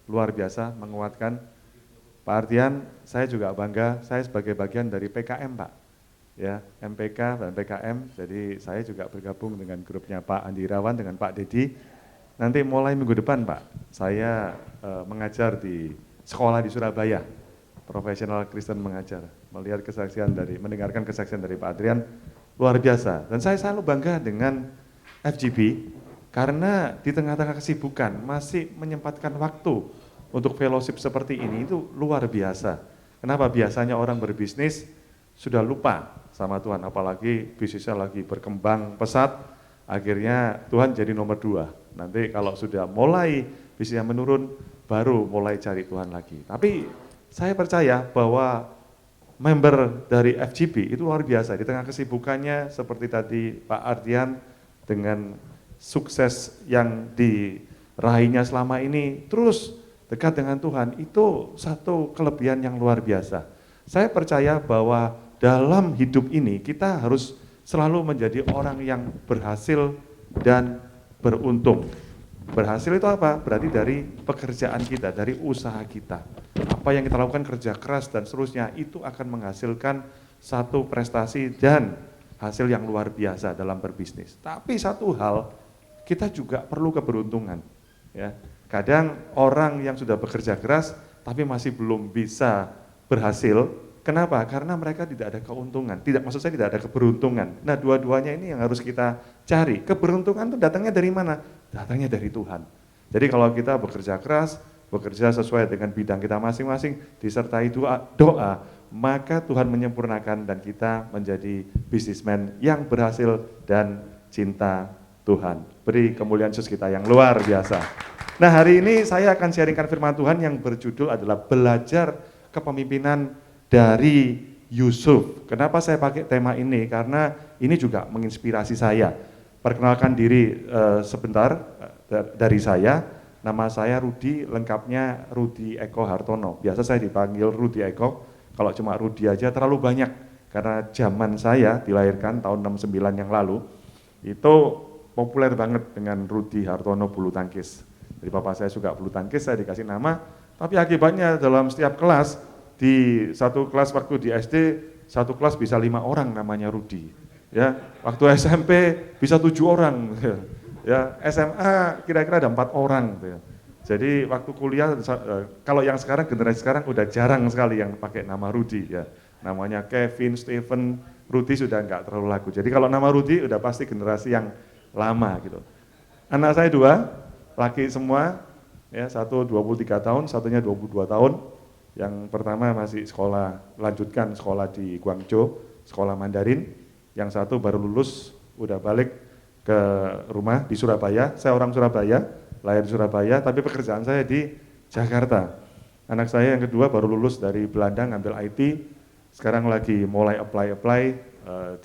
luar biasa, menguatkan. Pak Ardian, saya juga bangga, saya sebagai bagian dari PKM Pak. Ya, MPK dan PKM, jadi saya juga bergabung dengan grupnya Pak Andi Irawan dengan Pak Dedi. Nanti mulai minggu depan Pak, saya mengajar di sekolah di Surabaya, profesional Kristen mengajar, melihat kesaksian dari, mendengarkan kesaksian dari Pak Adrian, luar biasa. Dan saya selalu bangga dengan FGB, karena di tengah-tengah kesibukan masih menyempatkan waktu untuk fellowship seperti ini, itu luar biasa. Kenapa? Biasanya orang berbisnis sudah lupa sama Tuhan, apalagi bisnisnya lagi berkembang pesat, akhirnya Tuhan jadi nomor 2. Nanti kalau sudah mulai bisnisnya menurun, baru mulai cari Tuhan lagi. Tapi saya percaya bahwa member dari FGB itu luar biasa, di tengah kesibukannya seperti tadi Pak Ardian dengan sukses yang diraihnya selama ini, terus dekat dengan Tuhan, itu satu kelebihan yang luar biasa. Saya percaya bahwa dalam hidup ini kita harus selalu menjadi orang yang berhasil dan beruntung. Berhasil itu apa? Berarti dari pekerjaan kita, dari usaha kita. Apa yang kita lakukan, kerja keras dan seterusnya, itu akan menghasilkan satu prestasi dan hasil yang luar biasa dalam berbisnis. Tapi satu hal, kita juga perlu keberuntungan. Ya. Kadang orang yang sudah bekerja keras tapi masih belum bisa berhasil. Kenapa? Karena mereka tidak ada keuntungan. Maksud saya tidak ada keberuntungan. Nah, dua-duanya ini yang harus kita cari. Keberuntungan itu datangnya dari mana? Datangnya dari Tuhan. Jadi kalau kita bekerja keras, bekerja sesuai dengan bidang kita masing-masing, disertai doa, maka Tuhan menyempurnakan dan kita menjadi bisnismen yang berhasil dan cinta Tuhan. Beri kemuliaan Yesus kita yang luar biasa. Nah, hari ini saya akan sharingkan firman Tuhan yang berjudul adalah belajar kepemimpinan dari Yusuf. Kenapa saya pakai tema ini? Karena ini juga menginspirasi saya. Perkenalkan diri sebentar dari saya. Nama saya Rudi, lengkapnya Rudi Eko Hartono. Biasa saya dipanggil Rudi Eko. Kalau cuma Rudi aja terlalu banyak. Karena zaman saya dilahirkan tahun 69 yang lalu, itu populer banget dengan Rudi Hartono bulu tangkis. Jadi bapak saya suka bulu tangkis, saya dikasih nama. Tapi akibatnya dalam setiap kelas, di satu kelas waktu di SD, satu kelas bisa 5 orang namanya Rudi. Ya, waktu SMP bisa 7 orang. Ya, SMA kira-kira ada 4 orang. Ya. Jadi waktu kuliah, kalau yang sekarang, generasi sekarang udah jarang sekali yang pakai nama Rudi. Ya. Namanya Kevin, Stephen, Rudi sudah enggak terlalu laku. Jadi kalau nama Rudi udah pasti generasi yang lama gitu. Anak saya 2, laki semua, ya, satu 23 tahun, satunya 22 tahun. Yang pertama masih lanjutkan sekolah di Guangzhou, sekolah Mandarin. Yang satu baru lulus, udah balik ke rumah di Surabaya. Saya orang Surabaya, lahir di Surabaya, tapi pekerjaan saya di Jakarta. Anak saya yang kedua baru lulus dari Belanda, ngambil IT, sekarang lagi mulai apply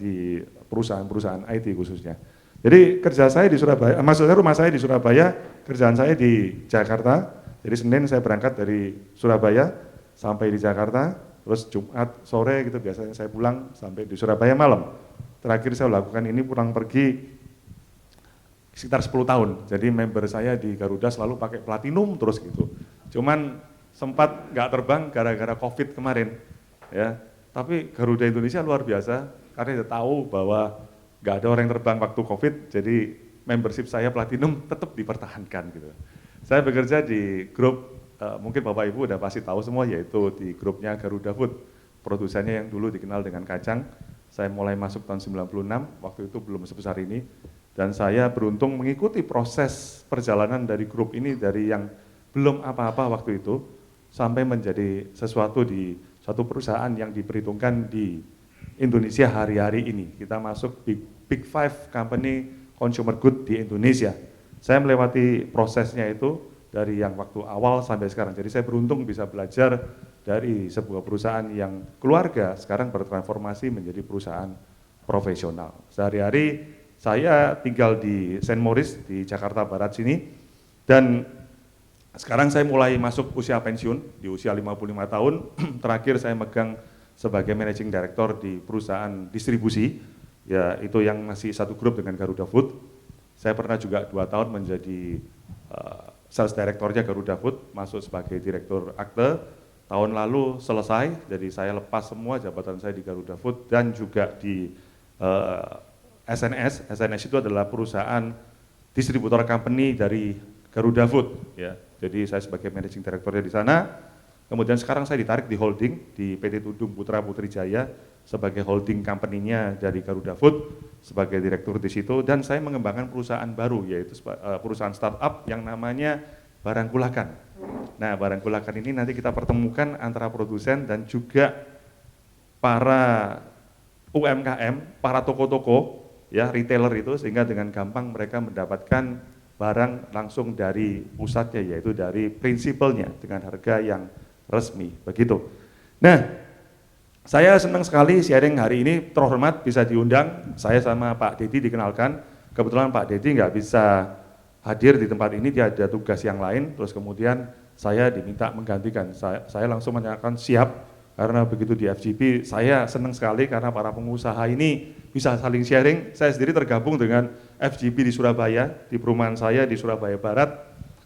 di perusahaan-perusahaan IT khususnya. Jadi kerja saya di Surabaya, maksudnya rumah saya di Surabaya, kerjaan saya di Jakarta. Jadi Senin saya berangkat dari Surabaya sampai di Jakarta, terus Jumat sore gitu biasanya saya pulang sampai di Surabaya malam. Terakhir saya lakukan ini pulang pergi sekitar 10 tahun. Jadi member saya di Garuda selalu pakai platinum terus gitu. Cuman sempat nggak terbang gara-gara COVID kemarin. Ya, tapi Garuda Indonesia luar biasa karena dia tahu bahwa nggak ada orang yang terbang waktu COVID, jadi membership saya platinum tetap dipertahankan gitu. Saya bekerja di grup, mungkin Bapak Ibu udah pasti tahu semua, yaitu di grupnya Garuda Food, produsennya yang dulu dikenal dengan kacang. Saya mulai masuk tahun 96, waktu itu belum sebesar ini, dan saya beruntung mengikuti proses perjalanan dari grup ini dari yang belum apa-apa waktu itu, sampai menjadi sesuatu di suatu perusahaan yang diperhitungkan di Indonesia hari-hari ini. Kita masuk Big Five company consumer good di Indonesia. Saya melewati prosesnya itu dari yang waktu awal sampai sekarang. Jadi saya beruntung bisa belajar dari sebuah perusahaan yang keluarga sekarang bertransformasi menjadi perusahaan profesional. Sehari-hari saya tinggal di Saint Maurice di Jakarta Barat sini, dan sekarang saya mulai masuk usia pensiun di usia 55 tahun. Terakhir saya megang sebagai managing director di perusahaan distribusi, ya itu yang masih satu grup dengan Garuda Food. Saya pernah juga 2 tahun menjadi sales directornya Garuda Food, masuk sebagai direktur akte. Tahun lalu selesai, jadi saya lepas semua jabatan saya di Garuda Food dan juga di SNS. SNS itu adalah perusahaan distributor company dari Garuda Food, ya. Jadi saya sebagai managing directornya di sana. Kemudian sekarang saya ditarik di holding di PT Tudung Putra Putri Jaya sebagai holding company-nya dari Garuda Food sebagai direktur di situ, dan saya mengembangkan perusahaan baru, yaitu perusahaan startup yang namanya Barangkulakan. Nah, Barangkulakan ini nanti kita pertemukan antara produsen dan juga para UMKM, para toko-toko, ya, retailer itu, sehingga dengan gampang mereka mendapatkan barang langsung dari pusatnya, yaitu dari prinsipalnya dengan harga yang resmi, begitu. Nah, saya senang sekali sharing hari ini, terhormat bisa diundang. Saya sama Pak Dedi dikenalkan. Kebetulan Pak Dedi nggak bisa hadir di tempat ini, dia ada tugas yang lain. Terus kemudian saya diminta menggantikan. Saya langsung menyatakan siap, karena begitu di FGP saya senang sekali karena para pengusaha ini bisa saling sharing. Saya sendiri tergabung dengan FGP di Surabaya, di perumahan saya di Surabaya Barat.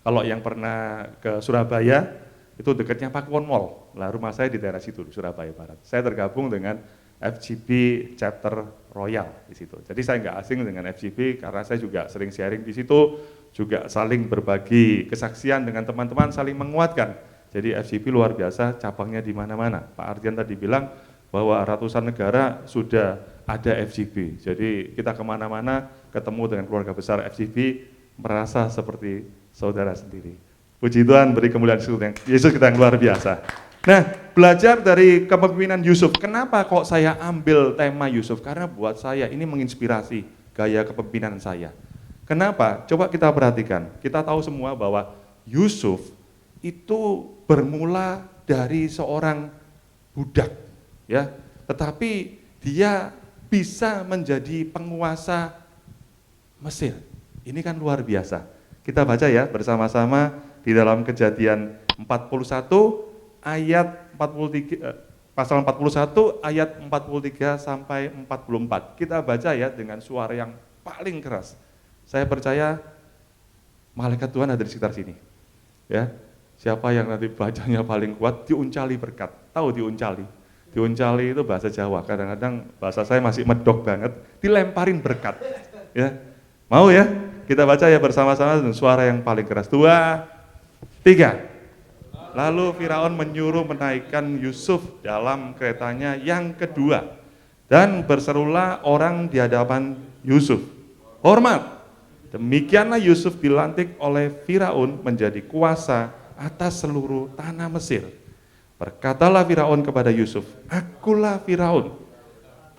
Kalau yang pernah ke Surabaya, itu dekatnya Pakuwon Mall. Lah rumah saya di daerah situ, di Surabaya Barat. Saya tergabung dengan FGP chapter Royal di situ. Jadi saya nggak asing dengan FGP karena saya juga sering sharing di situ, juga saling berbagi kesaksian dengan teman-teman, saling menguatkan. Jadi FGP luar biasa, cabangnya di mana-mana. Pak Ardian tadi bilang bahwa ratusan negara sudah ada FGP. Jadi kita kemana-mana ketemu dengan keluarga besar FGP, merasa seperti saudara sendiri. Puji Tuhan, beri kemuliaan Yesus kita yang luar biasa. Nah, belajar dari kepemimpinan Yusuf. Kenapa kok saya ambil tema Yusuf? Karena buat saya ini menginspirasi gaya kepemimpinan saya. Kenapa? Coba kita perhatikan. Kita tahu semua bahwa Yusuf itu bermula dari seorang budak, ya. Tetapi dia bisa menjadi penguasa Mesir. Ini kan luar biasa. Kita baca ya bersama-sama di dalam Kejadian 41 ayat 43, pasal 41 ayat 43 sampai 44. Kita baca ya dengan suara yang paling keras. Saya percaya malaikat Tuhan ada di sekitar sini. Ya. Siapa yang nanti bacanya paling kuat, diuncali berkat. Tahu diuncali? Diuncali itu bahasa Jawa. Kadang-kadang bahasa saya masih medok banget, dilemparin berkat. Ya. Mau ya? Kita baca ya bersama-sama dengan suara yang paling keras. 2, 3. Lalu Firaun menyuruh menaikkan Yusuf dalam keretanya yang kedua, dan berserulah orang di hadapan Yusuf, hormat. Demikianlah Yusuf dilantik oleh Firaun menjadi kuasa atas seluruh tanah Mesir. Berkatalah Firaun kepada Yusuf, akulah Firaun,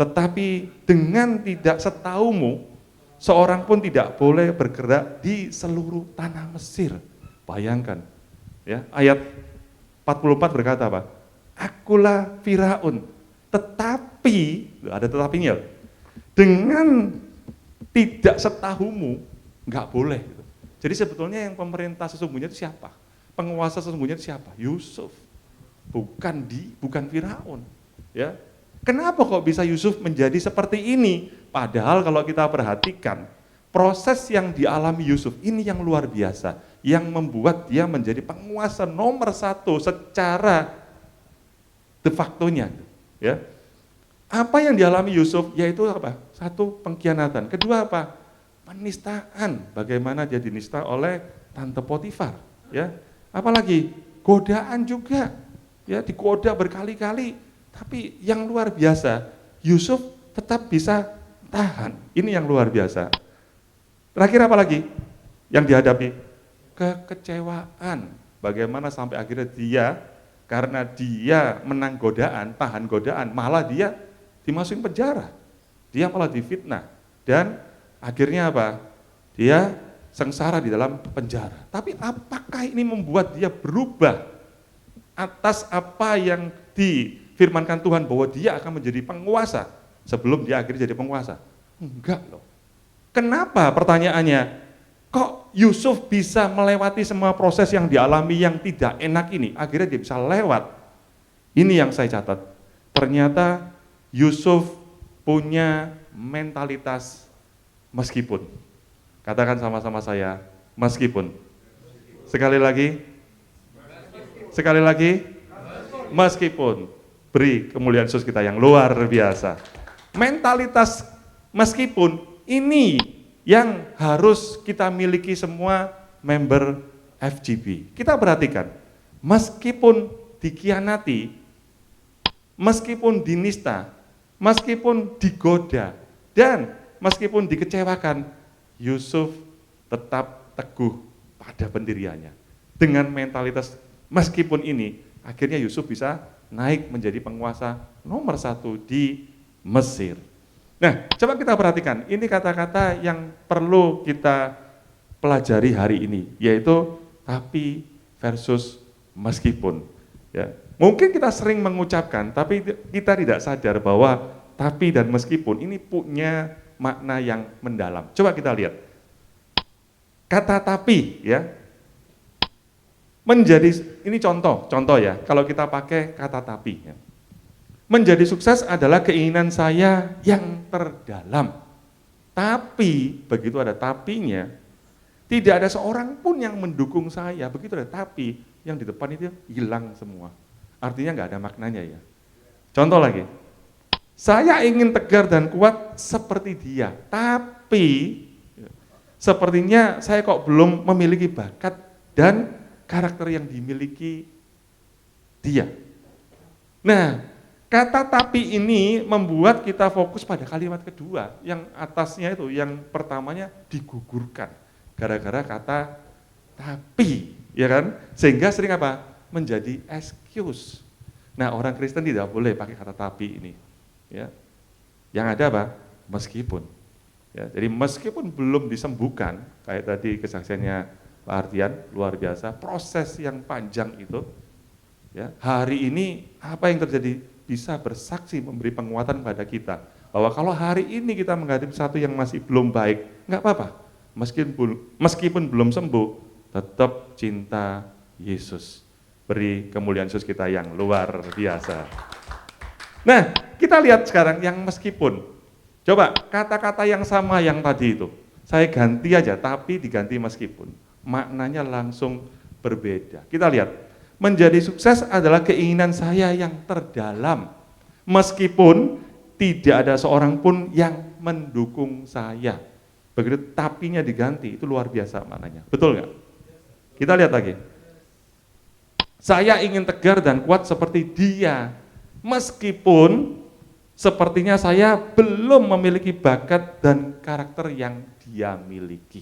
tetapi dengan tidak setahumu, seorang pun tidak boleh bergerak di seluruh tanah Mesir. Bayangkan, ya, ayat 44 berkata apa? Akulah Firaun, tetapi, ada tetapinya, dengan tidak setahumu, nggak boleh. Jadi sebetulnya yang pemerintah sesungguhnya itu siapa? Penguasa sesungguhnya itu siapa? Yusuf, bukan Firaun. Ya, kenapa kok bisa Yusuf menjadi seperti ini? Padahal kalau kita perhatikan, proses yang dialami Yusuf ini yang luar biasa, yang membuat dia menjadi penguasa nomor 1 secara de facto-nya. Ya. Apa yang dialami Yusuf? Yaitu apa? 1, pengkhianatan. Kedua apa? Penistaan. Bagaimana dia dinista oleh tante Potifar. Ya. Apalagi godaan juga. Ya, digoda berkali-kali. Tapi yang luar biasa, Yusuf tetap bisa tahan. Ini yang luar biasa. Terakhir apa lagi yang dihadapi? Kekecewaan. Bagaimana sampai akhirnya dia, karena dia menang godaan, tahan godaan, malah dia dimasukin penjara. Dia malah difitnah. Dan akhirnya apa? Dia sengsara di dalam penjara. Tapi apakah ini membuat dia berubah atas apa yang difirmankan Tuhan bahwa dia akan menjadi penguasa sebelum dia akhirnya jadi penguasa? Enggak loh. Kenapa pertanyaannya? Kok Yusuf bisa melewati semua proses yang dialami yang tidak enak ini? Akhirnya dia bisa lewat. Ini yang saya catat. Ternyata Yusuf punya mentalitas meskipun. Katakan sama-sama saya, meskipun. Sekali lagi. Sekali lagi. Meskipun. Beri kemuliaan Yesus kita yang luar biasa. Mentalitas meskipun ini yang harus kita miliki semua member FGB. Kita perhatikan, meskipun dikhianati, meskipun dinista, meskipun digoda, dan meskipun dikecewakan, Yusuf tetap teguh pada pendiriannya. Dengan mentalitas meskipun ini, akhirnya Yusuf bisa naik menjadi penguasa nomor 1 di Mesir. Nah, coba kita perhatikan, ini kata-kata yang perlu kita pelajari hari ini, yaitu tapi versus meskipun. Ya. Mungkin kita sering mengucapkan, tapi kita tidak sadar bahwa tapi dan meskipun ini punya makna yang mendalam. Coba kita lihat. Kata tapi, ya, menjadi, ini contoh ya, kalau kita pakai kata tapi. Ya. Menjadi sukses adalah keinginan saya yang terdalam. Tapi, begitu ada tapinya, tidak ada seorang pun yang mendukung saya. Begitu ada tapi, yang di depan itu hilang semua. Artinya nggak ada maknanya ya. Contoh lagi, saya ingin tegar dan kuat seperti dia, tapi sepertinya saya kok belum memiliki bakat dan karakter yang dimiliki dia. Nah, kata tapi ini membuat kita fokus pada kalimat kedua, yang atasnya itu, yang pertamanya digugurkan, gara-gara kata tapi, ya kan? Sehingga sering apa? Menjadi excuse. Nah, orang Kristen tidak boleh pakai kata tapi ini. Ya. Yang ada apa? Meskipun. Ya, jadi meskipun belum disembuhkan, kayak tadi kesaksiannya Pak Ardian, luar biasa, proses yang panjang itu, ya, hari ini apa yang terjadi? Bisa bersaksi memberi penguatan pada kita bahwa kalau hari ini kita menghadapi sesuatu yang masih belum baik, nggak apa-apa, meskipun belum sembuh, tetap cinta Yesus. Beri kemuliaan Yesus kita yang luar biasa. Nah, kita lihat sekarang yang meskipun. Coba kata-kata yang sama yang tadi itu, saya ganti aja, tapi diganti meskipun. Maknanya langsung berbeda. Kita lihat. Menjadi sukses adalah keinginan saya yang terdalam, meskipun tidak ada seorang pun yang mendukung saya. Begitu tapinya diganti, itu luar biasa maknanya. Betul nggak? Kita lihat lagi. Saya ingin tegar dan kuat seperti dia, meskipun sepertinya saya belum memiliki bakat dan karakter yang dia miliki.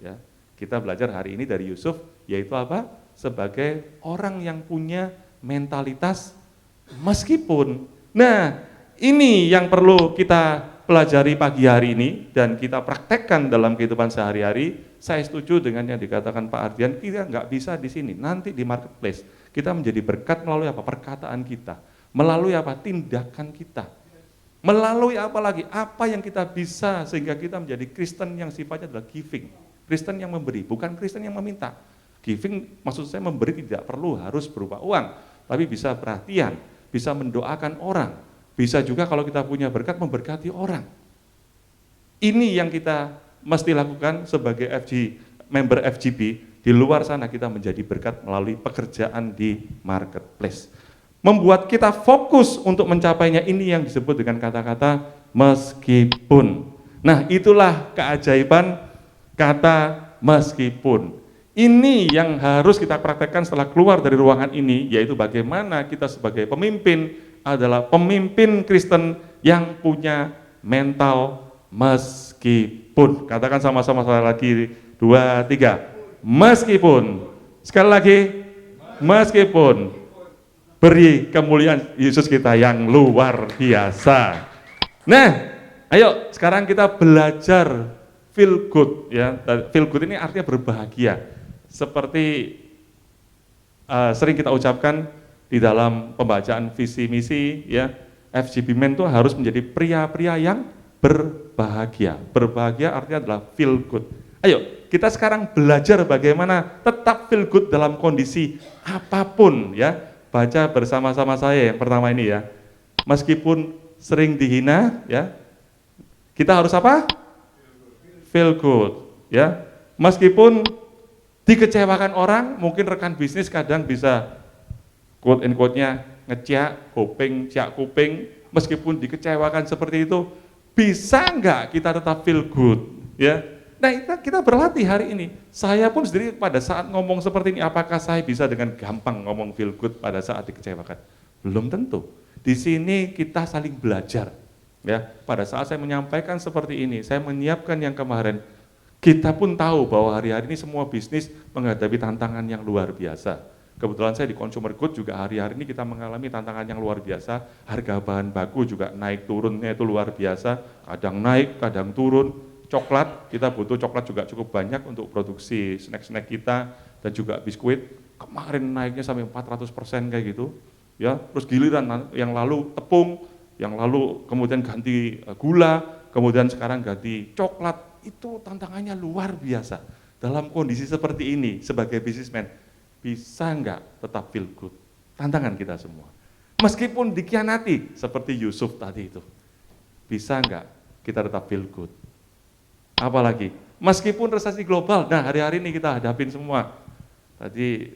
Ya, kita belajar hari ini dari Yusuf, yaitu apa? Sebagai orang yang punya mentalitas meskipun. Nah, ini yang perlu kita pelajari pagi hari ini dan kita praktekkan dalam kehidupan sehari-hari. Saya setuju dengan yang dikatakan Pak Ardian, kita nggak bisa di sini, nanti di marketplace. Kita menjadi berkat melalui apa? Perkataan kita, melalui apa? Tindakan kita. Melalui apa lagi? Apa yang kita bisa sehingga kita menjadi Kristen yang sifatnya adalah giving. Kristen yang memberi, bukan Kristen yang meminta. Giving maksud saya memberi tidak perlu harus berupa uang, tapi bisa perhatian, bisa mendoakan orang, bisa juga kalau kita punya berkat memberkati orang. Ini yang kita mesti lakukan sebagai member FGB. Di luar sana kita menjadi berkat melalui pekerjaan di marketplace. Membuat kita fokus untuk mencapainya, ini yang disebut dengan kata-kata meskipun. Nah, itulah keajaiban kata meskipun. Ini yang harus kita praktekkan setelah keluar dari ruangan ini, yaitu bagaimana kita sebagai pemimpin adalah pemimpin Kristen yang punya mental meskipun. Katakan sama-sama sekali lagi, 2, 3. Meskipun. Sekali lagi, meskipun. Beri kemuliaan Yesus kita yang luar biasa. Nah, ayo sekarang kita belajar feel good, ya. Feel good ini artinya berbahagia. Seperti sering kita ucapkan di dalam pembacaan visi misi, ya, FGB Men itu harus menjadi pria-pria yang berbahagia. Berbahagia artinya adalah feel good. Ayo kita sekarang belajar bagaimana tetap feel good dalam kondisi apapun, ya. Baca bersama-sama saya yang pertama ini, ya. Meskipun sering dihina, ya, kita harus apa? Feel good, ya. Meskipun Dikecewakan orang, mungkin rekan bisnis kadang bisa quote and quote-nya ngeciak, kuping, ciak kuping, meskipun dikecewakan seperti itu, bisa enggak kita tetap feel good? Ya. Nah, kita berlatih hari ini. Saya pun sendiri pada saat ngomong seperti ini, apakah saya bisa dengan gampang ngomong feel good pada saat dikecewakan? Belum tentu. Di sini kita saling belajar. Ya, pada saat saya menyampaikan seperti ini, saya menyiapkan yang kemarin, kita pun tahu bahwa hari-hari ini semua bisnis menghadapi tantangan yang luar biasa. Kebetulan saya di consumer good juga hari-hari ini kita mengalami tantangan yang luar biasa, harga bahan baku juga naik turunnya itu luar biasa, kadang naik, kadang turun. Coklat, kita butuh coklat juga cukup banyak untuk produksi snack-snack kita, dan juga biskuit, kemarin naiknya sampai 400% kayak gitu. Ya, terus giliran yang lalu tepung, yang lalu kemudian ganti gula, kemudian sekarang ganti coklat, itu tantangannya luar biasa. Dalam kondisi seperti ini, sebagai bisnismen, bisa enggak tetap feel good? Tantangan kita semua. Meskipun dikhianati, seperti Yusuf tadi itu, bisa enggak kita tetap feel good? Apalagi, meskipun resesi global, nah hari-hari ini kita hadapin semua. Tadi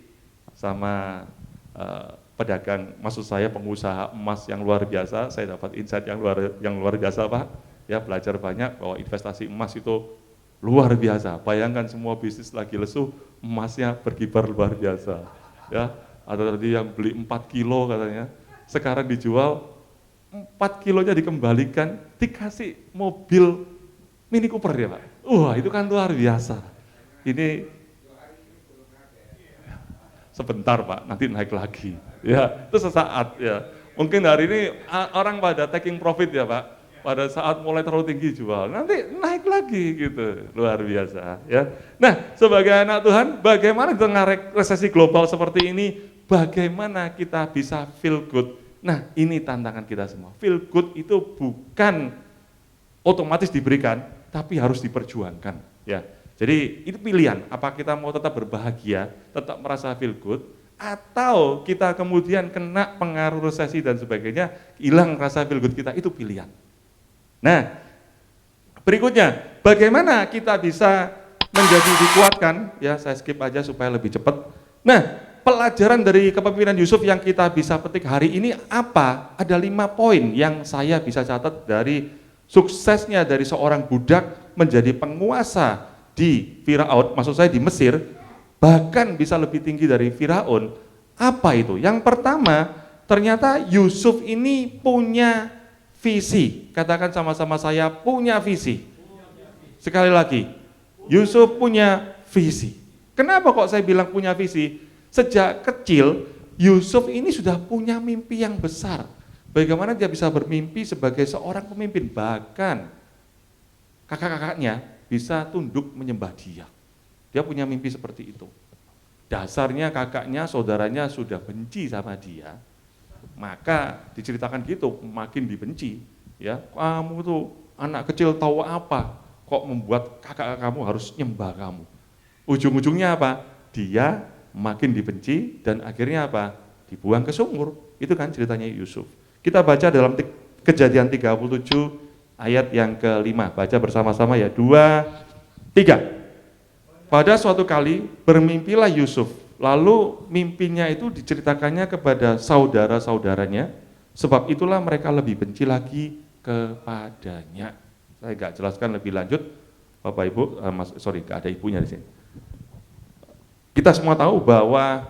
sama pedagang, maksud saya pengusaha emas yang luar biasa, saya dapat insight yang luar biasa Pak. Ya, belajar banyak bahwa investasi emas itu luar biasa. Bayangkan semua bisnis lagi lesu, emasnya berkibar luar biasa. Ya, ada tadi yang beli 4 kilo katanya, sekarang dijual 4 kilonya dikembalikan, dikasih mobil Mini Cooper ya Pak. Wah, itu kan luar biasa. Ini sebentar Pak, nanti naik lagi. Ya, itu sesaat ya. Mungkin hari ini orang pada taking profit ya Pak. Pada saat mulai terlalu tinggi jual, nanti naik lagi gitu, luar biasa ya. Nah, sebagai anak Tuhan, bagaimana di tengah resesi global seperti ini, bagaimana kita bisa feel good? Nah, ini tantangan kita semua. Feel good itu bukan otomatis diberikan, tapi harus diperjuangkan ya. Jadi itu pilihan, apa kita mau tetap berbahagia, tetap merasa feel good, atau kita kemudian kena pengaruh resesi dan sebagainya, hilang rasa feel good kita, itu pilihan. Nah, berikutnya, bagaimana kita bisa menjadi dikuatkan? Ya, saya skip aja supaya lebih cepat. Nah, pelajaran dari kepemimpinan Yusuf yang kita bisa petik hari ini apa? Ada 5 poin yang saya bisa catat dari suksesnya dari seorang budak menjadi penguasa di Firaun, maksud saya di Mesir, bahkan bisa lebih tinggi dari Firaun. Apa itu? Yang pertama, ternyata Yusuf ini punya visi. Katakan sama-sama saya, punya visi. Sekali lagi, Yusuf punya visi. Kenapa kok saya bilang punya visi? Sejak kecil, Yusuf ini sudah punya mimpi yang besar. Bagaimana dia bisa bermimpi sebagai seorang pemimpin, bahkan kakak-kakaknya bisa tunduk menyembah dia. Dia punya mimpi seperti itu. Dasarnya kakaknya, saudaranya sudah benci sama dia, maka diceritakan gitu, makin dibenci. Ya, kamu tuh anak kecil tahu apa, kok membuat kakak kamu harus nyembah kamu. Ujung-ujungnya apa? Dia makin dibenci dan akhirnya apa? Dibuang ke sumur. Itu kan ceritanya Yusuf. Kita baca dalam Kejadian 37 ayat yang ke-5. Baca bersama-sama ya. 2, 3. Pada suatu kali bermimpilah Yusuf. Lalu mimpinya itu diceritakannya kepada saudara-saudaranya, sebab itulah mereka lebih benci lagi kepadanya. Saya nggak jelaskan lebih lanjut, Bapak Ibu, nggak ada ibunya di sini. Kita semua tahu bahwa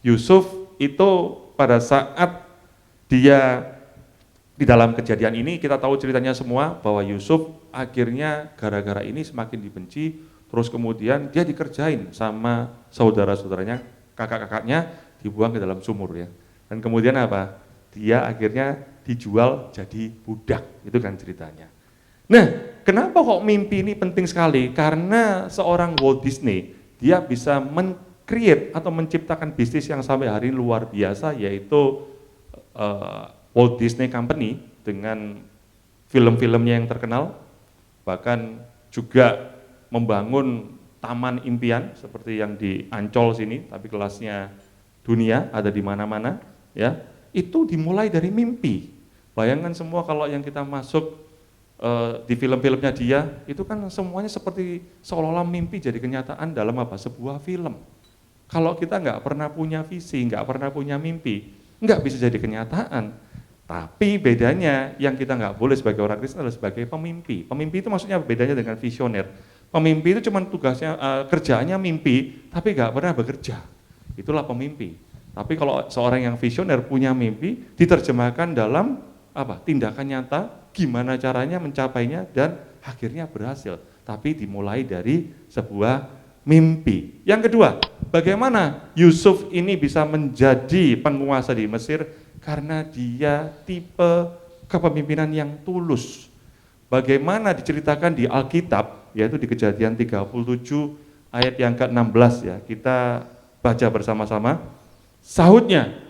Yusuf itu pada saat dia di dalam kejadian ini, kita tahu ceritanya semua bahwa Yusuf akhirnya gara-gara ini semakin dibenci, terus kemudian dia dikerjain sama saudara-saudaranya, kakak-kakaknya, dibuang ke dalam sumur ya. Dan kemudian apa? Dia akhirnya dijual jadi budak, itu kan ceritanya. Nah, kenapa kok mimpi ini penting sekali? Karena seorang Walt Disney, dia bisa men-create atau menciptakan bisnis yang sampai hari ini luar biasa, yaitu Walt Disney Company dengan film-filmnya yang terkenal, bahkan juga membangun taman impian seperti yang di Ancol sini, tapi kelasnya dunia, ada di mana-mana, ya. Itu dimulai dari mimpi. Bayangkan semua kalau yang kita masuk di film-filmnya dia, itu kan semuanya seperti seolah-olah mimpi jadi kenyataan dalam apa? Sebuah film. Kalau kita nggak pernah punya visi, nggak pernah punya mimpi, nggak bisa jadi kenyataan. Tapi bedanya yang kita nggak boleh sebagai orang Kristen adalah sebagai pemimpi. Pemimpi itu maksudnya bedanya dengan visioner. Pemimpi itu cuma tugasnya, kerjaannya mimpi, tapi nggak pernah bekerja. Itulah pemimpi. Tapi kalau seorang yang visioner punya mimpi, diterjemahkan dalam apa? Tindakan nyata, gimana caranya mencapainya dan akhirnya berhasil. Tapi dimulai dari sebuah mimpi. Yang kedua, bagaimana Yusuf ini bisa menjadi penguasa di Mesir? Karena dia tipe kepemimpinan yang tulus. Bagaimana diceritakan di Alkitab, yaitu di Kejadian 37 ayat yang ke-16 ya. Kita baca bersama-sama. Sahutnya,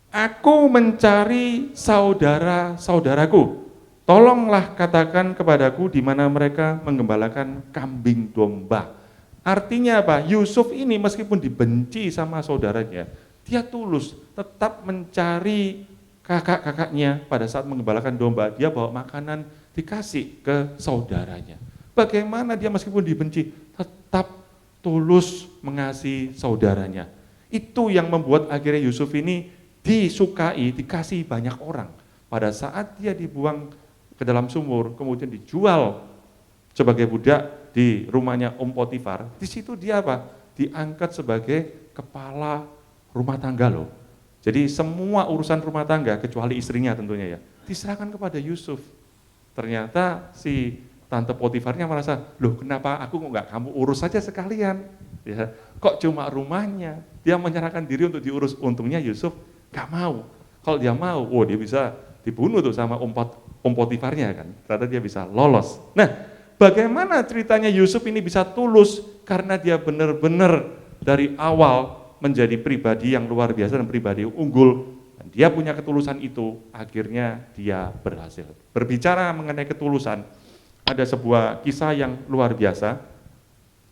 aku mencari saudara-saudaraku. Tolonglah katakan kepadaku di mana mereka menggembalakan kambing domba. Artinya apa? Yusuf ini meskipun dibenci sama saudaranya, dia tulus tetap mencari kakak-kakaknya pada saat menggembalakan domba. Dia bawa makanan dikasih ke saudaranya. Bagaimana dia meskipun dibenci tetap tulus mengasihi saudaranya. Itu yang membuat akhirnya Yusuf ini disukai, dikasih banyak orang. Pada saat dia dibuang ke dalam sumur, kemudian dijual sebagai budak di rumahnya Om Potifar, di situ dia apa? Diangkat sebagai kepala rumah tangga loh. Jadi semua urusan rumah tangga, kecuali istrinya tentunya ya, diserahkan kepada Yusuf. Ternyata si Tante Potifarnya merasa, loh kenapa aku nggak kamu urus saja sekalian? Ya, kok cuma rumahnya? Dia menyerahkan diri untuk diurus. Untungnya Yusuf nggak mau. Kalau dia mau, dia bisa dibunuh tuh sama Om Potifarnya kan. Ternyata dia bisa lolos. Nah, bagaimana ceritanya Yusuf ini bisa tulus? Karena dia benar-benar dari awal menjadi pribadi yang luar biasa dan pribadi unggul. Dan dia punya ketulusan itu, akhirnya dia berhasil. Berbicara mengenai ketulusan, ada sebuah kisah yang luar biasa,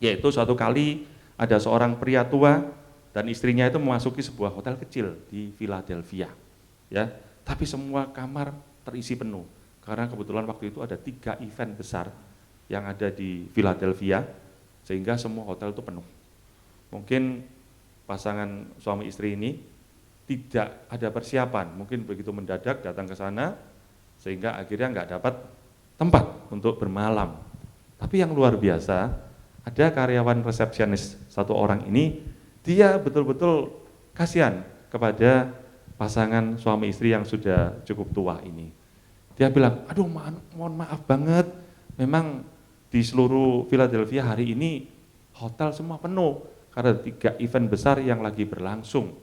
yaitu suatu kali ada seorang pria tua dan istrinya itu memasuki sebuah hotel kecil di Philadelphia, ya. Tapi semua kamar terisi penuh karena kebetulan waktu itu ada 3 event besar yang ada di Philadelphia, sehingga semua hotel itu penuh. Mungkin pasangan suami istri ini tidak ada persiapan, mungkin begitu mendadak datang ke sana sehingga akhirnya nggak dapat tempat untuk bermalam. Tapi yang luar biasa, ada karyawan resepsionis satu orang ini, dia betul-betul kasihan kepada pasangan suami istri yang sudah cukup tua ini. Dia bilang, aduh mohon maaf banget, memang di seluruh Philadelphia hari ini hotel semua penuh, karena 3 event besar yang lagi berlangsung.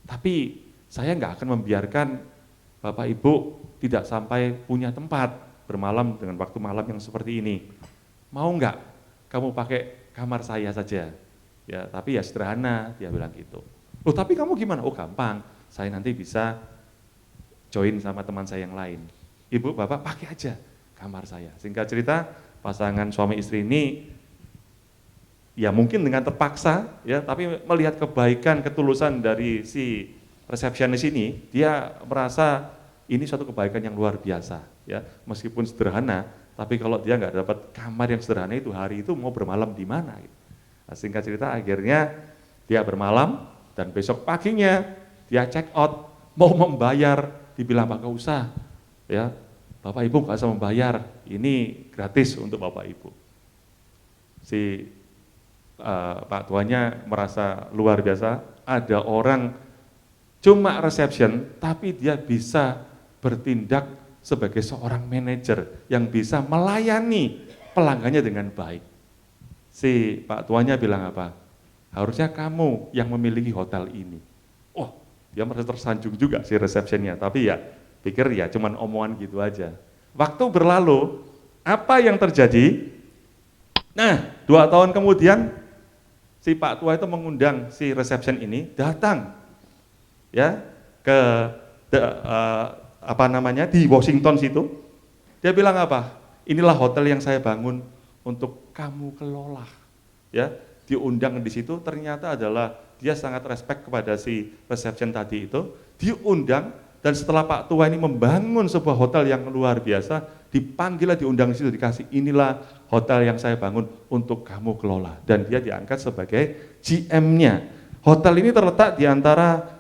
Tapi saya nggak akan membiarkan Bapak Ibu tidak sampai punya tempat bermalam dengan waktu malam yang seperti ini. Mau nggak kamu pakai kamar saya saja? Ya, tapi ya sederhana, dia bilang gitu. Loh tapi kamu gimana? Oh gampang, saya nanti bisa join sama teman saya yang lain. Ibu, Bapak pakai aja kamar saya. Singkat cerita, pasangan suami istri ini ya mungkin dengan terpaksa, ya, tapi melihat kebaikan, ketulusan dari si resepsionis ini, dia merasa ini suatu kebaikan yang luar biasa, ya. Meskipun sederhana, tapi kalau dia nggak dapat kamar yang sederhana itu, hari itu mau bermalam di mana? Nah, singkat cerita, akhirnya dia bermalam dan besok paginya dia check out, mau membayar, dibilang nggak usah, ya, Bapak Ibu nggak usah membayar, ini gratis untuk Bapak Ibu. Si Pak tuanya merasa luar biasa, ada orang cuma reception, tapi dia bisa bertindak sebagai seorang manajer yang bisa melayani pelanggannya dengan baik. Si Pak tuanya bilang apa? Harusnya kamu yang memiliki hotel ini. Oh, dia merasa tersanjung juga si resepsionnya, tapi ya pikir ya cuman omongan gitu aja. Waktu berlalu, apa yang terjadi? Nah, 2 tahun kemudian si Pak tua itu mengundang si reception ini datang ya ke di Washington situ. Dia bilang apa? Inilah hotel yang saya bangun untuk kamu kelola. Ya, diundang di situ, ternyata adalah dia sangat respect kepada si reception tadi itu, diundang, dan setelah Pak tua ini membangun sebuah hotel yang luar biasa, dipanggil, diundang di situ, dikasih, inilah hotel yang saya bangun untuk kamu kelola. Dan dia diangkat sebagai GM-nya. Hotel ini terletak di antara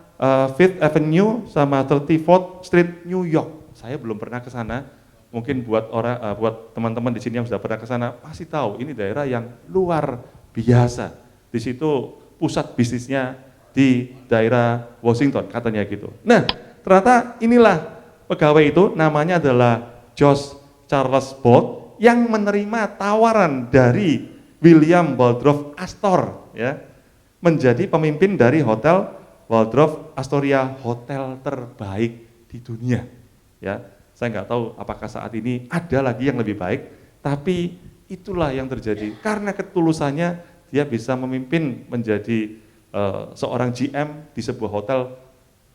Fifth Avenue sama 34th Street, New York. Saya belum pernah ke sana. Mungkin buat buat teman-teman di sini yang sudah pernah ke sana pasti tahu ini daerah yang luar biasa. Di situ pusat bisnisnya di daerah Washington katanya gitu. Nah, ternyata inilah pegawai itu namanya adalah Josh Charles Bott yang menerima tawaran dari William Waldorf Astor ya menjadi pemimpin dari hotel Waldorf Astoria, hotel terbaik di dunia. Ya, saya nggak tahu apakah saat ini ada lagi yang lebih baik, tapi itulah yang terjadi. Karena ketulusannya dia bisa memimpin menjadi seorang GM di sebuah hotel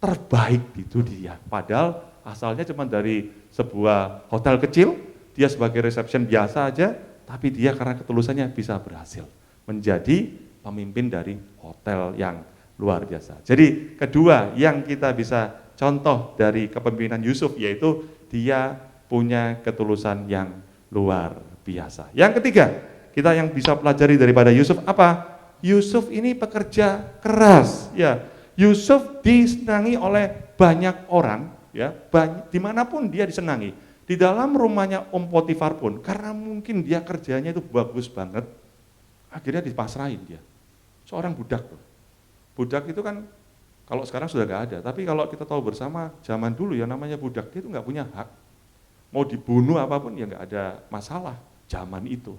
terbaik di dunia. Padahal asalnya cuma dari sebuah hotel kecil, dia sebagai reception biasa aja, tapi dia karena ketulusannya bisa berhasil menjadi pemimpin dari hotel yang luar biasa. Jadi kedua yang kita bisa contoh dari kepemimpinan Yusuf yaitu dia punya ketulusan yang luar biasa. Yang ketiga, kita yang bisa pelajari daripada Yusuf apa? Yusuf ini pekerja keras, ya. Yusuf disenangi oleh banyak orang, ya. Dimanapun dia disenangi. Di dalam rumahnya Om Potifar pun, karena mungkin dia kerjanya itu bagus banget, akhirnya dipasrahin dia. Seorang budak tuh. Budak itu kan kalau sekarang sudah gak ada, tapi kalau kita tahu bersama zaman dulu ya namanya budak, dia itu gak punya hak. Mau dibunuh apapun ya gak ada masalah zaman itu.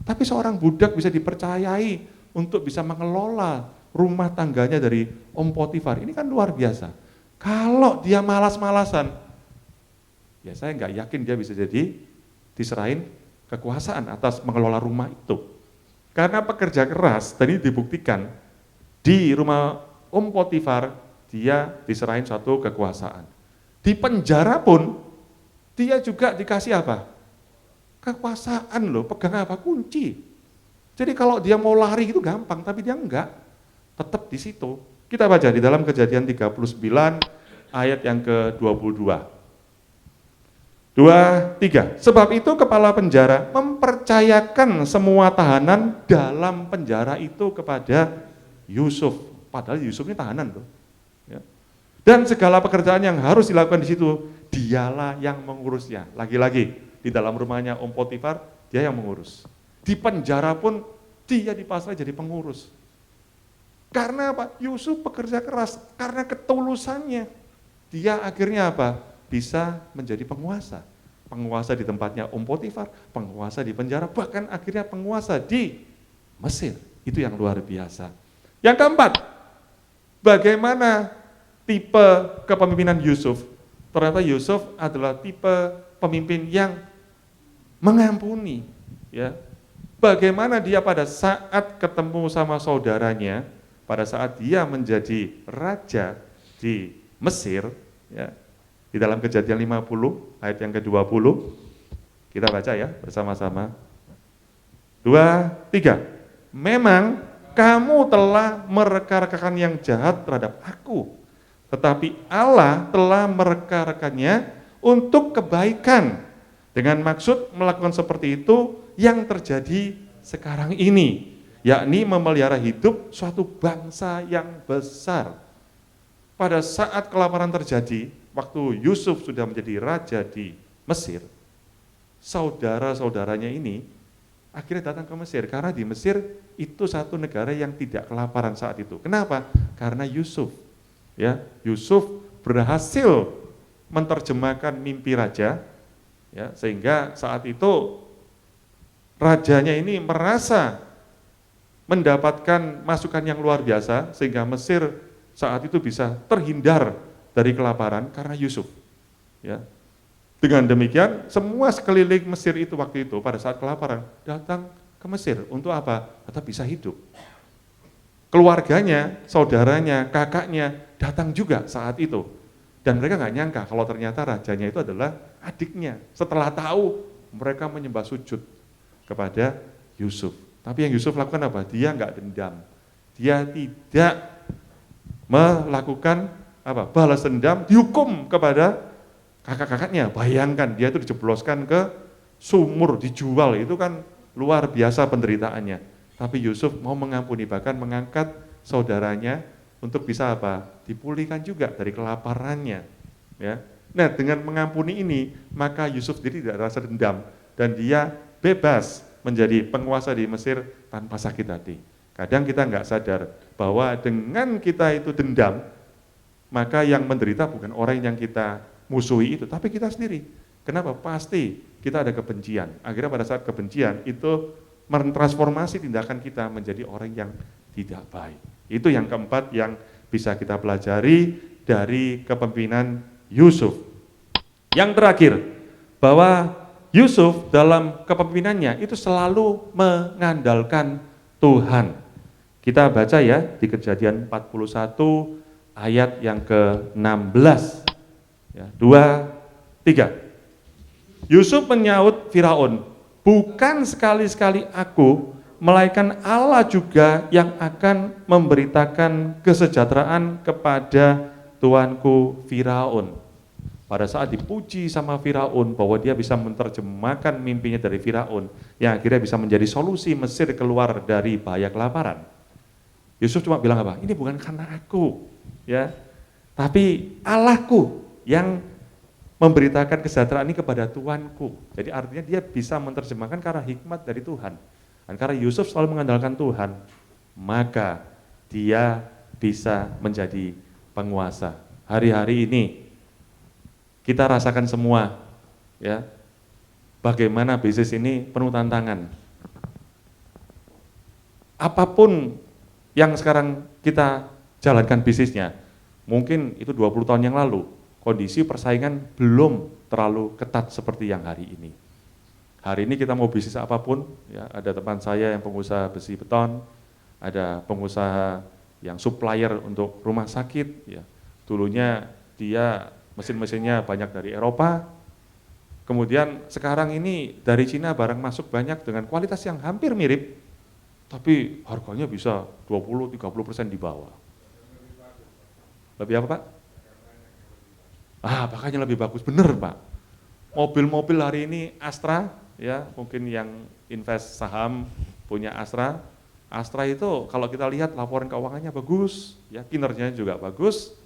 Tapi seorang budak bisa dipercayai untuk bisa mengelola rumah tangganya dari Om Potifar, ini kan luar biasa. Kalau dia malas-malasan, ya saya nggak yakin dia bisa jadi diserahin kekuasaan atas mengelola rumah itu. Karena pekerja keras, tadi dibuktikan di rumah Om Potifar, dia diserahin suatu kekuasaan. Di penjara pun, dia juga dikasih apa? Kekuasaan loh, pegang apa? Kunci. Jadi kalau dia mau lari itu gampang, tapi dia enggak. Tetap di situ. Kita baca di dalam Kejadian 39 ayat yang ke-22. 2, 3. Sebab itu kepala penjara mempercayakan semua tahanan dalam penjara itu kepada Yusuf. Padahal Yusuf ini tahanan loh. Ya. Dan segala pekerjaan yang harus dilakukan di situ, dialah yang mengurusnya. Lagi-lagi, di dalam rumahnya Om Potifar, dia yang mengurus. Di penjara pun, dia dipasrah jadi pengurus. Karena apa? Yusuf bekerja keras, karena ketulusannya. Dia akhirnya apa? Bisa menjadi penguasa. Penguasa di tempatnya Om Potifar, penguasa di penjara, bahkan akhirnya penguasa di Mesir. Itu yang luar biasa. Yang keempat, bagaimana tipe kepemimpinan Yusuf? Ternyata Yusuf adalah tipe pemimpin yang mengampuni. Ya. Bagaimana dia pada saat ketemu sama saudaranya, pada saat dia menjadi raja di Mesir, ya, di dalam Kejadian 50 ayat yang ke-20, kita baca ya bersama-sama. 2, 3. Memang kamu telah mereka-rekakan yang jahat terhadap aku, tetapi Allah telah mereka-rekannya untuk kebaikan, dengan maksud melakukan seperti itu yang terjadi sekarang ini, yakni memelihara hidup suatu bangsa yang besar. Pada saat kelaparan terjadi, waktu Yusuf sudah menjadi raja di Mesir, saudara-saudaranya ini akhirnya datang ke Mesir, karena di Mesir itu satu negara yang tidak kelaparan saat itu. Kenapa? Karena Yusuf. Ya, Yusuf berhasil menerjemahkan mimpi raja, ya, sehingga saat itu rajanya ini merasa mendapatkan masukan yang luar biasa, sehingga Mesir saat itu bisa terhindar dari kelaparan karena Yusuf. Ya. Dengan demikian, semua sekeliling Mesir itu waktu itu pada saat kelaparan datang ke Mesir untuk apa? Tetap bisa hidup. Keluarganya, saudaranya, kakaknya datang juga saat itu. Dan mereka nggak nyangka kalau ternyata rajanya itu adalah adiknya. Setelah tahu, mereka menyembah sujud kepada Yusuf. Tapi yang Yusuf lakukan apa? Dia nggak dendam. Dia tidak melakukan apa? Balas dendam, dihukum kepada kakak-kakaknya, bayangkan dia itu dijebloskan ke sumur, dijual, itu kan luar biasa penderitaannya. Tapi Yusuf mau mengampuni, bahkan mengangkat saudaranya untuk bisa apa? Dipulihkan juga dari kelaparannya. Ya. Nah, dengan mengampuni ini, maka Yusuf sendiri tidak rasa dendam dan dia bebas menjadi penguasa di Mesir tanpa sakit hati. Kadang kita nggak sadar bahwa dengan kita itu dendam, maka yang menderita bukan orang yang kita musuhi itu, tapi kita sendiri. Kenapa? Pasti kita ada kebencian. Akhirnya pada saat kebencian itu mentransformasi tindakan kita menjadi orang yang tidak baik. Itu yang keempat yang bisa kita pelajari dari kepemimpinan Yusuf. Yang terakhir, bahwa Yusuf dalam kepemimpinannya itu selalu mengandalkan Tuhan. Kita baca ya di Kejadian 41 ayat yang ke-16. Ya, 2, 3. Yusuf menyaut Firaun, bukan sekali-sekali aku, melainkan Allah juga yang akan memberitakan kesejahteraan kepada tuanku Firaun. Pada saat dipuji sama Firaun bahwa dia bisa menerjemahkan mimpinya dari Firaun, yang akhirnya bisa menjadi solusi Mesir keluar dari bahaya kelaparan. Yusuf cuma bilang apa? Ini bukan karena aku, ya, tapi Allahku yang memberitakan kesejahteraan ini kepada tuanku. Jadi artinya dia bisa menerjemahkan karena hikmat dari Tuhan. Dan karena Yusuf selalu mengandalkan Tuhan, maka dia bisa menjadi penguasa. Hari-hari ini kita rasakan semua, ya, bagaimana bisnis ini penuh tantangan. Apapun yang sekarang kita jalankan bisnisnya, mungkin itu 20 tahun yang lalu, kondisi persaingan belum terlalu ketat seperti yang hari ini. Hari ini kita mau bisnis apapun, ya, ada teman saya yang pengusaha besi beton, ada pengusaha yang supplier untuk rumah sakit, ya. Dulunya dia mesin-mesinnya banyak dari Eropa, kemudian sekarang ini dari Cina barang masuk banyak dengan kualitas yang hampir mirip, tapi harganya bisa 20-30% di bawah. Lebih apa, Pak? Pakainya lebih bagus, bener Pak. Mobil-mobil hari ini Astra, ya, mungkin yang invest saham punya Astra. Astra itu kalau kita lihat laporan keuangannya bagus, ya, kinerjanya juga bagus,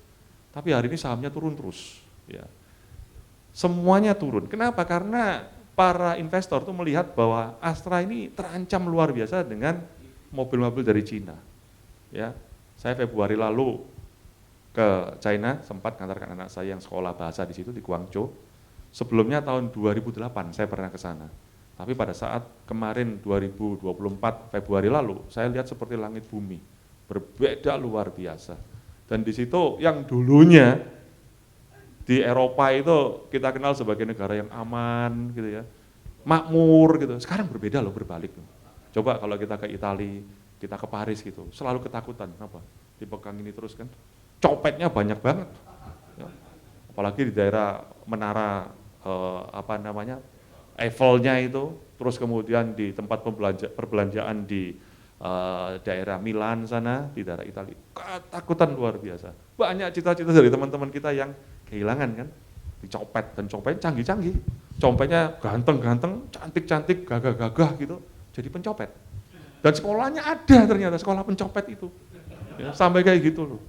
tapi hari ini sahamnya turun terus. Ya. Semuanya turun. Kenapa? Karena para investor tuh melihat bahwa Astra ini terancam luar biasa dengan mobil-mobil dari Cina. Ya, saya Februari lalu ke China, sempat mengantarkan anak saya yang sekolah bahasa di situ di Guangzhou. Sebelumnya tahun 2008 saya pernah ke sana. Tapi pada saat kemarin 2024 Februari lalu, saya lihat seperti langit bumi, berbeda luar biasa. Dan di situ yang dulunya di Eropa itu kita kenal sebagai negara yang aman gitu ya, makmur gitu. Sekarang berbeda loh, berbalik loh. Coba kalau kita ke Italia, kita ke Paris gitu, selalu ketakutan, kenapa? Dipegang ini terus kan, copetnya banyak banget. Ya. Apalagi di daerah menara Eiffelnya itu, terus kemudian di tempat perbelanjaan di daerah Milan sana, di daerah Italia, ketakutan luar biasa. Banyak cita-cita dari teman-teman kita yang kehilangan kan, dicopet, dan copetnya canggih-canggih, copetnya ganteng-ganteng, cantik-cantik, gagah-gagah gitu, jadi pencopet. Dan sekolahnya ada ternyata, sekolah pencopet itu, ya, sampai kayak gitu loh.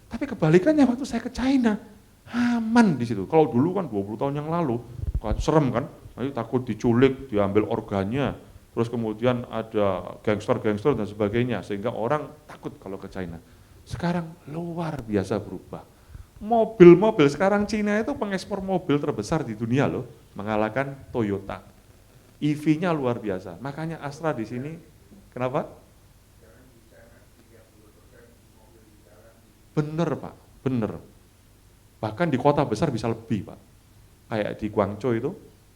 Tapi kebalikannya waktu saya ke China, aman di situ. Kalau dulu kan 20 tahun yang lalu, serem kan, nanti takut diculik, diambil organnya, terus kemudian ada gangster-gangster dan sebagainya, sehingga orang takut kalau ke China. Sekarang luar biasa berubah. Mobil-mobil sekarang Cina itu pengekspor mobil terbesar di dunia loh, mengalahkan Toyota. EV-nya luar biasa. Makanya Astra di sini, kenapa? Bener Pak, bener. Bahkan di kota besar bisa lebih Pak. Kayak di Guangzhou itu,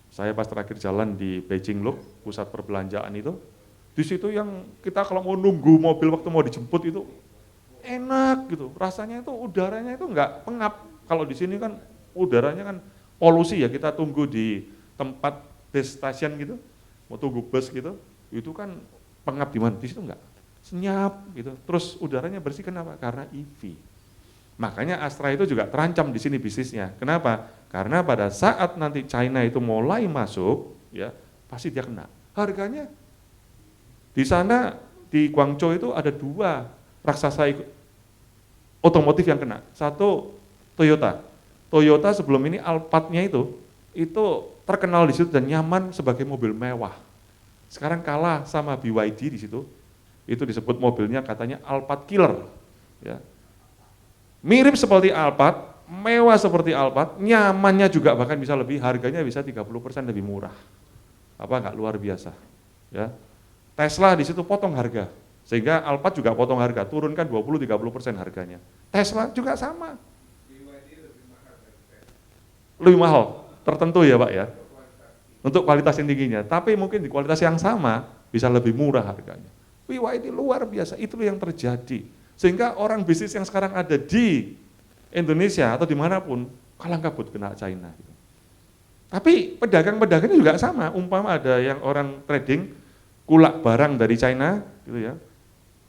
saya pas terakhir jalan di Beijing Loop, pusat perbelanjaan itu, di situ yang kita kalau mau nunggu mobil waktu mau dijemput itu enak gitu, rasanya itu udaranya itu enggak pengap. Kalau di sini kan udaranya kan polusi ya, kita tunggu di tempat bus station gitu, mau tunggu bus gitu, itu kan pengap di mana, di situ enggak, senyap gitu. Terus udaranya bersih, kenapa? Karena EV. Makanya Astra itu juga terancam di sini bisnisnya. Kenapa? Karena pada saat nanti China itu mulai masuk, ya pasti dia kena. Harganya di sana di Guangzhou itu ada 2 raksasa otomotif yang kena. Satu Toyota. Toyota sebelum ini Alphard-nya itu terkenal di situ dan nyaman sebagai mobil mewah. Sekarang kalah sama BYD di situ. Itu disebut mobilnya katanya Alphard Killer. Ya. Mirip seperti Alphard, mewah seperti Alphard, nyamannya juga bahkan bisa lebih, harganya bisa 30% lebih murah. Apa enggak luar biasa? Ya. Tesla di situ potong harga, sehingga Alphard juga potong harga, turunkan 20-30% harganya. Tesla juga sama. Lebih mahal, tertentu ya Pak ya. Untuk kualitas yang tingginya, tapi mungkin di kualitas yang sama bisa lebih murah harganya. BYD luar biasa, itu yang terjadi. Sehingga orang bisnis yang sekarang ada di Indonesia atau dimanapun, kalang kabut kena China. Tapi pedagang-pedagangnya juga sama, umpama ada yang orang trading, kulak barang dari China, gitu ya.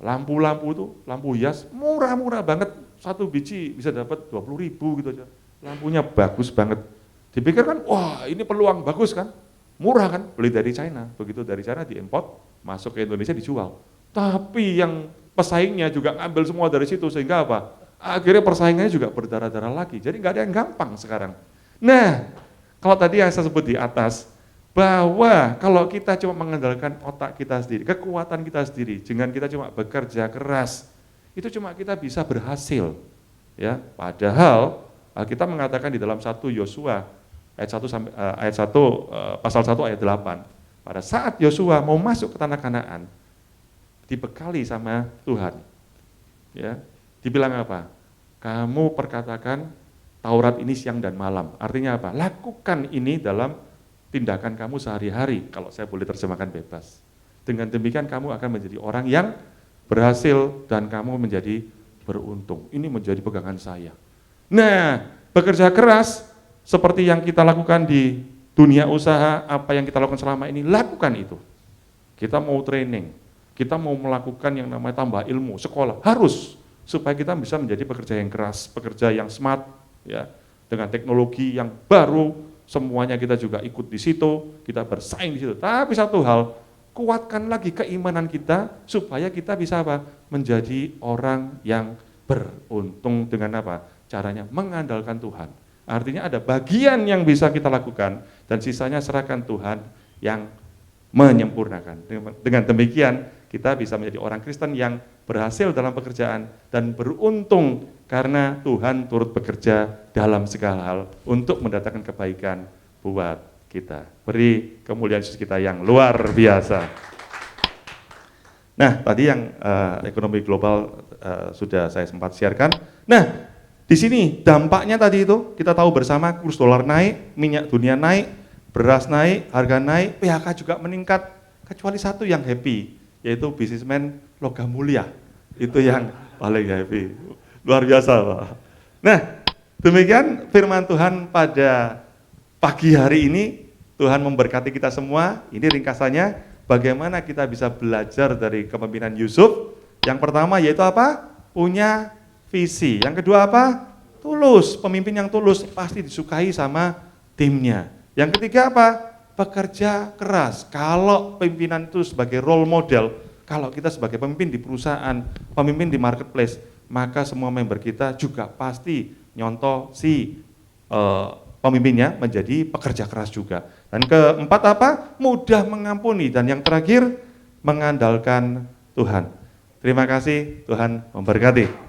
Lampu-lampu itu, lampu hias, murah-murah banget, 1 biji bisa dapat 20.000 gitu aja. Lampunya bagus banget. Dipikir kan, wah ini peluang bagus kan, murah kan, beli dari China. Begitu dari China diimport, masuk ke Indonesia dijual. Tapi yang pesaingnya juga ngambil semua dari situ, sehingga apa? Akhirnya persaingannya juga berdarah-darah lagi, jadi nggak ada yang gampang sekarang. Nah, kalau tadi yang saya sebut di atas, bahwa kalau kita cuma mengandalkan otak kita sendiri, kekuatan kita sendiri, dengan kita cuma bekerja keras, itu cuma kita bisa berhasil. Ya, padahal kita mengatakan di dalam 1 Yosua ayat 1 pasal 1 ayat 8. Pada saat Yosua mau masuk ke tanah Kanaan, dibekali sama Tuhan. Ya, dibilang apa? Kamu perkatakan Taurat ini siang dan malam. Artinya apa? Lakukan ini dalam tindakan kamu sehari-hari, kalau saya boleh terjemahkan bebas. Dengan demikian kamu akan menjadi orang yang berhasil dan kamu menjadi beruntung. Ini menjadi pegangan saya. Nah, bekerja keras seperti yang kita lakukan di dunia usaha, apa yang kita lakukan selama ini, lakukan itu. Kita mau training, kita mau melakukan yang namanya tambah ilmu, sekolah, harus, supaya kita bisa menjadi pekerja yang keras, pekerja yang smart, ya, dengan teknologi yang baru, semuanya kita juga ikut di situ, kita bersaing di situ. Tapi satu hal, kuatkan lagi keimanan kita, supaya kita bisa apa? Menjadi orang yang beruntung dengan apa? Caranya mengandalkan Tuhan. Artinya ada bagian yang bisa kita lakukan dan sisanya serahkan Tuhan yang menyempurnakan. Dengan demikian kita bisa menjadi orang Kristen yang berhasil dalam pekerjaan dan beruntung karena Tuhan turut bekerja dalam segala hal untuk mendatangkan kebaikan buat kita. Beri kemuliaan Yesus kita yang luar biasa. Nah, tadi yang ekonomi global sudah saya sempat siarkan. Nah, di sini dampaknya tadi itu kita tahu bersama, kurs dolar naik, minyak dunia naik, beras naik, harga naik, PHK juga meningkat, kecuali satu yang happy, yaitu bisnismen logam mulia. Itu yang paling happy. Luar biasa, Pak. Nah, demikian firman Tuhan pada pagi hari ini. Tuhan memberkati kita semua. Ini ringkasannya, bagaimana kita bisa belajar dari kepemimpinan Yusuf. Yang pertama yaitu apa? Punya visi. Yang kedua apa? Tulus. Pemimpin yang tulus pasti disukai sama timnya. Yang ketiga apa? Bekerja keras. Kalau pimpinan itu sebagai role model, kalau kita sebagai pemimpin di perusahaan, pemimpin di marketplace, maka semua member kita juga pasti nyontoh si pemimpinnya menjadi pekerja keras juga. Dan keempat apa? Mudah mengampuni. Dan yang terakhir, mengandalkan Tuhan. Terima kasih, Tuhan memberkati.